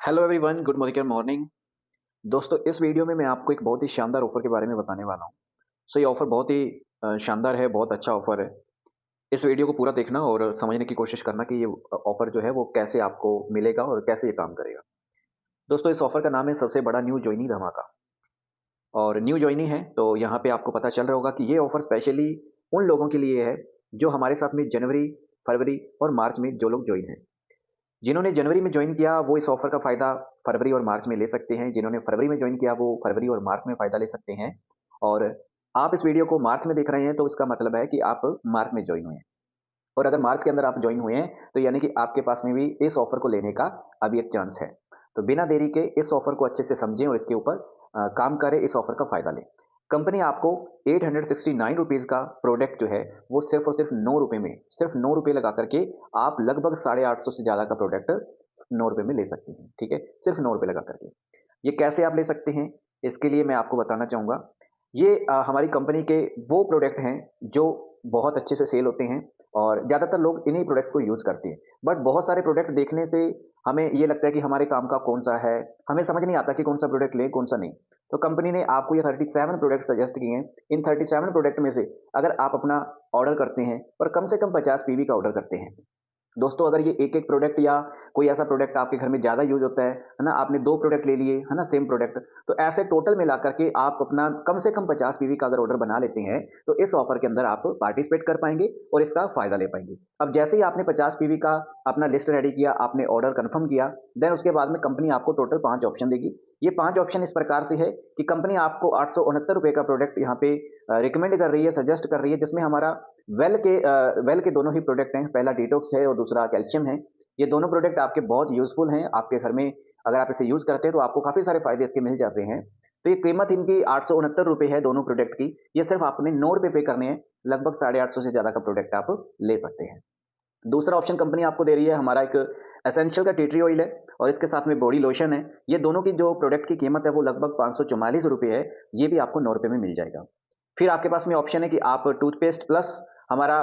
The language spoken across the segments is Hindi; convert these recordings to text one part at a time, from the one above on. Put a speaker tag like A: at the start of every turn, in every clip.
A: Hello everyone, good morning morning. दोस्तों, इस वीडियो में मैं आपको एक बहुत ही शानदार ऑफर के बारे में बताने वाला हूँ। ये ऑफर बहुत ही शानदार है, बहुत अच्छा ऑफर है। इस वीडियो को पूरा देखना और समझने की कोशिश करना कि ये ऑफर जो है वो कैसे आपको मिलेगा और कैसे ये काम करेगा। दोस्तों, इस ऑफर का नाम है सबसे बड़ा न्यू जॉइनी धमाका। और न्यू जॉइनी है तो यहाँ पे आपको पता चल रहा होगा कि ये ऑफर स्पेशली उन लोगों के लिए है जो हमारे साथ में जनवरी, फरवरी और मार्च में जो लोग ज्वाइन हैं। जिन्होंने जनवरी में जॉइन किया वो इस ऑफर का फ़ायदा फरवरी और मार्च में ले सकते हैं। जिन्होंने फरवरी में जॉइन किया वो फरवरी और मार्च में फ़ायदा ले सकते हैं। और आप इस वीडियो को मार्च में देख रहे हैं तो इसका मतलब है कि आप मार्च में जॉइन हुए हैं। और अगर मार्च के अंदर आप जॉइन हुए हैं तो यानी कि आपके पास में भी इस ऑफर को लेने का अभी एक चांस है। तो बिना देरी के इस ऑफर को अच्छे से समझें और इसके ऊपर काम करें, इस ऑफर का फ़ायदा लें। कंपनी आपको 869 रुपीज़ का प्रोडक्ट जो है वो सिर्फ़ और सिर्फ़ 9 रुपए में, सिर्फ़ 9 रुपए लगा करके आप लगभग 850 से ज़्यादा का प्रोडक्ट 9 रुपए में ले सकते हैं, ठीक है? सिर्फ़ 9 रुपए लगा करके। ये कैसे आप ले सकते हैं? इसके लिए मैं आपको बताना चाहूँगा। ये हमारी कंपनी के वो प्रोडक्ट हैं जो बहुत अच्छे से सेल होते हैं और ज़्यादातर लोग इन्हीं प्रोडक्ट्स को यूज़ करते हैं। बट बहुत सारे प्रोडक्ट देखने से हमें ये लगता है कि हमारे काम का कौन-सा है, हमें समझ नहीं आता कि कौन-सा प्रोडक्ट लें, कौन-सा नहीं। तो कंपनी ने आपको ये 37 प्रोडक्ट सजेस्ट किए हैं। इन 37 प्रोडक्ट में से अगर आप अपना ऑर्डर करते हैं और कम से कम 50 पीवी का ऑर्डर करते हैं, दोस्तों, अगर ये एक-एक प्रोडक्ट या कोई ऐसा प्रोडक्ट आपके घर में ज़्यादा यूज़ होता है ना? आपने 2 प्रोडक्ट ले लिए, है ना? सेम प्रोडक्ट, तो ऐसे टोटल मिला कर के आप अपना कम से कम 50 पीवी का अगर ऑर्डर बना लेते हैं, तो इस ऑफर के अंदर आप पार्टिसिपेट कर पाएँगे और इसका फ़ायदा ले पाएँगे। अब जैसे ही आपने 50 पीवी का अपना लिस्ट रेडी किया, आपने ऑर्डर कन्फर्म किया, देन उसके बाद में कंपनी आपको टोटल 5 ऑप्शन देगी। ये 5 ऑप्शन इस प्रकार से है कि कंपनी आपको ₹869 का प्रोडक्ट यहाँ पे रिकमेंड कर रही है, सजेस्ट कर रही है, जिसमें हमारा वेल के दोनों ही प्रोडक्ट हैं। पहला डिटॉक्स है और दूसरा कैल्शियम है। ये दोनों प्रोडक्ट आपके बहुत यूज़फुल हैं। आपके घर में अगर आप इसे यूज़ करते हैं तो आपको काफ़ी सारे फ़ायदे इसके मिल जाते हैं। तो ये कीमत इनकी ₹869 है दोनों प्रोडक्ट की। ये सिर्फ़ आपने ₹9 पे करने हैं। लगभग 850 से ज़्यादा का प्रोडक्ट आप ले सकते हैं। दूसरा ऑप्शन कंपनी आपको दे रही है, हमारा एक एसेंशियल का टी ट्री ऑयल है और इसके साथ में बॉडी लोशन है। ये दोनों की जो प्रोडक्ट की कीमत है वो लगभग ₹544 है। ये भी आपको ₹9 में मिल जाएगा। फिर आपके पास में ऑप्शन है कि आप टूथपेस्ट प्लस हमारा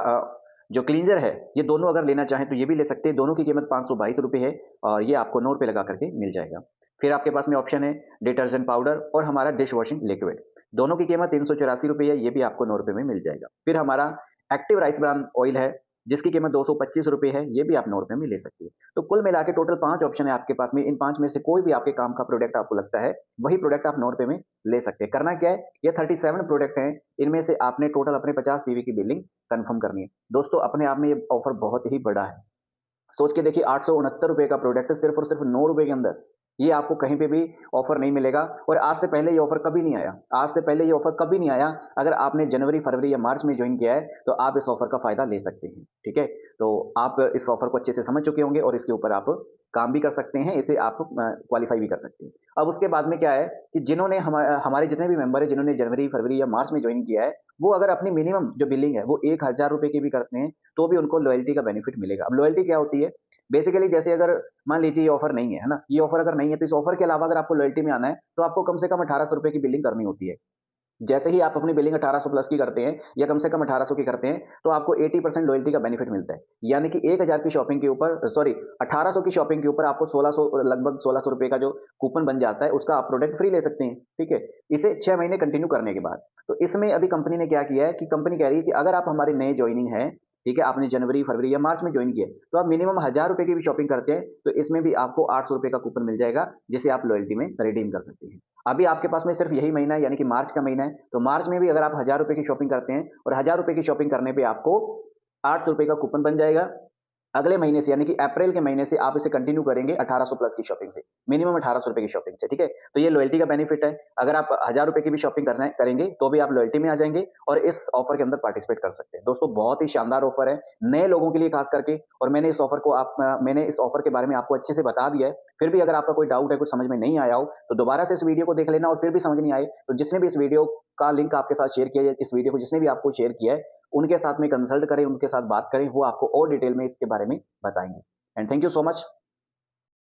A: जो क्लींजर है, ये दोनों अगर लेना चाहें तो ये भी ले सकते हैं। दोनों की कीमत ₹522 है और ये आपको ₹9 लगा करके मिल जाएगा। फिर आपके पास में ऑप्शन है डिटर्जेंट पाउडर और हमारा डिश वॉशिंग लिक्विड। दोनों की कीमत ₹384 है, ये भी आपको ₹9 में मिल जाएगा। फिर हमारा एक्टिव राइस ब्रान ऑयल है, जिसकी कीमत ₹225 है, ये भी आप ₹9 में ले सकते हैं। तो कुल मिला के टोटल 5 ऑप्शन है आपके पास में। इन 5 में से कोई भी आपके काम का प्रोडक्ट आपको लगता है, वही प्रोडक्ट आप ₹9 में ले सकते हैं। करना क्या है, ये 37 प्रोडक्ट हैं, इनमें से आपने टोटल अपने 50 पीवी की बिलिंग कन्फर्म करनी है। दोस्तों, अपने आप में ये ऑफर बहुत ही बड़ा है। सोच के देखिए, ₹869 का प्रोडक्ट सिर्फ़ और सिर्फ़ ₹9 के अंदर, ये आपको कहीं पे भी ऑफ़र नहीं मिलेगा और आज से पहले ये ऑफ़र कभी नहीं आया। आज से पहले ये ऑफ़र कभी नहीं आया। अगर आपने जनवरी, फरवरी या मार्च में जॉइन किया है, तो आप इस ऑफ़र का फ़ायदा ले सकते हैं, ठीक है? तो आप इस ऑफ़र को अच्छे से समझ चुके होंगे और इसके ऊपर आप काम भी कर सकते हैं, इसे आप क्वालीफ़ाई भी कर सकते हैं। अब उसके बाद में क्या है कि जिन्होंने हमारे जितने भी मेंबर हैं, जिन्होंने जनवरी, फरवरी या मार्च में जॉइन किया है, वो अगर अपनी मिनिमम जो बिलिंग है, वो ₹1000 की भी करते हैं, तो भी उनको लॉयल्टी का बेनिफिट मिलेगा। अब लॉयल्टी क्या होती है? बेसिकली जैसे अगर मान लीजिए ये ऑफर नहीं है ना? ये ऑफर अगर नहीं है तो इस ऑफर के अलावा अगर आपको लॉयल्टी में आना है, तो आपको कम से कम ₹1800 की बिलिंग करनी होती है। जैसे ही आप अपनी बिलिंग 1800 प्लस की करते हैं या कम से कम 1800 की करते हैं, तो आपको 80% लॉयल्टी का बेनिफिट मिलता है। यानी कि 1000 की शॉपिंग के ऊपर सॉरी 1800 की शॉपिंग के ऊपर आपको 1600 लगभग ₹1600 का जो कूपन बन जाता है, उसका आप प्रोडक्ट फ्री ले सकते हैं, ठीक है? इसे 6 महीने कंटिन्यू करने के बाद। तो इसमें अभी कंपनी ने क्या किया है कि कंपनी कह रही है कि अगर आप हमारे नए जॉइनिंग हैं, ठीक है? आपने जनवरी, फरवरी या मार्च में जॉइन किया है, तो आप मिनिमम ₹1000 की भी शॉपिंग करते हैं, तो इसमें भी आपको ₹800 का कूपन मिल जाएगा, जिसे आप लॉयल्टी में रिडीम कर सकते हैं। अभी आपके पास में सिर्फ यही महीना है यानी कि मार्च का महीना है, तो मार्च में भी अगर आप ₹1000 की शॉपिंग करते हैं और ₹1000 की शॉपिंग करने पे आपको ₹800 का कूपन बन जाएगा। अगले महीने से यानी कि अप्रैल के महीने से आप इसे कंटिन्यू करेंगे 1800 प्लस की शॉपिंग से, मिनिमम ₹1800 की शॉपिंग से, ठीक है? तो ये लॉयल्टी का बेनिफिट है। अगर आप ₹1000 की भी शॉपिंग करना है करेंगे, तो भी आप लॉयल्टी में आ जाएँगे और इस ऑफर के अंदर पार्टिसिपेट कर सकते हैं। दोस्तों, बहुत ही शानदार ऑफर है, नए लोगों के लिए खास करके। और मैंने इस ऑफर के बारे में आपको अच्छे से बता दिया है। फिर भी अगर आपका कोई डाउट है, कुछ समझ में नहीं आया हो, तो दोबारा से इस वीडियो को देख लेना और फिर भी समझ नहीं आए, तो जिसने भी इस वीडियो का लिंक आपके साथ शेयर किया है, इस वीडियो को जिसने भी आपको शेयर किया है, उनके साथ में कंसल्ट करें, उनके साथ बात करें, वो आपको और डिटेल में इसके बारे में बताएँगे। And thank you so much.